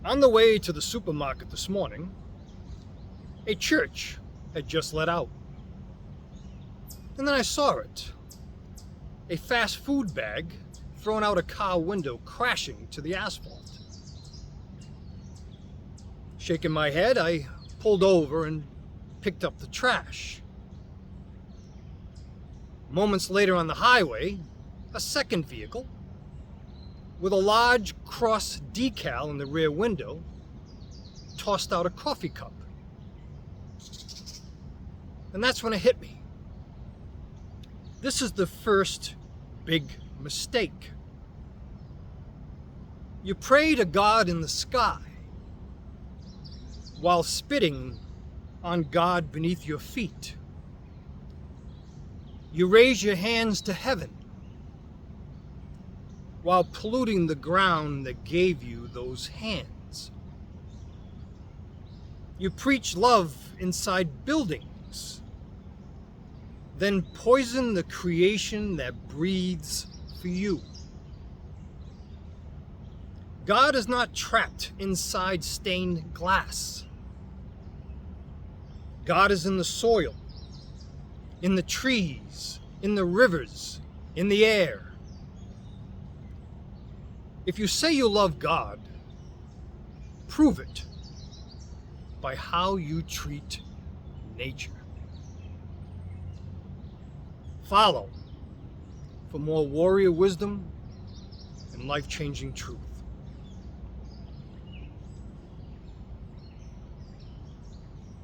On the way to the supermarket this morning, a church had just let out. And then I saw it. A fast food bag thrown out a car window, crashing to the asphalt. Shaking my head, I pulled over and picked up the trash. Moments later on the highway, a second vehicle, with a large cross decal in the rear window, tossed out a coffee cup. And that's when it hit me. This is the first big mistake. You pray to God in the sky while spitting on God beneath your feet. You raise your hands to heaven while polluting the ground that gave you those hands. You preach love inside buildings, then poison the creation that breathes for you. God is not trapped inside stained glass. God is in the soil, in the trees, in the rivers, in the air. If you say you love God, prove it by how you treat nature. Follow for more warrior wisdom and life-changing truth.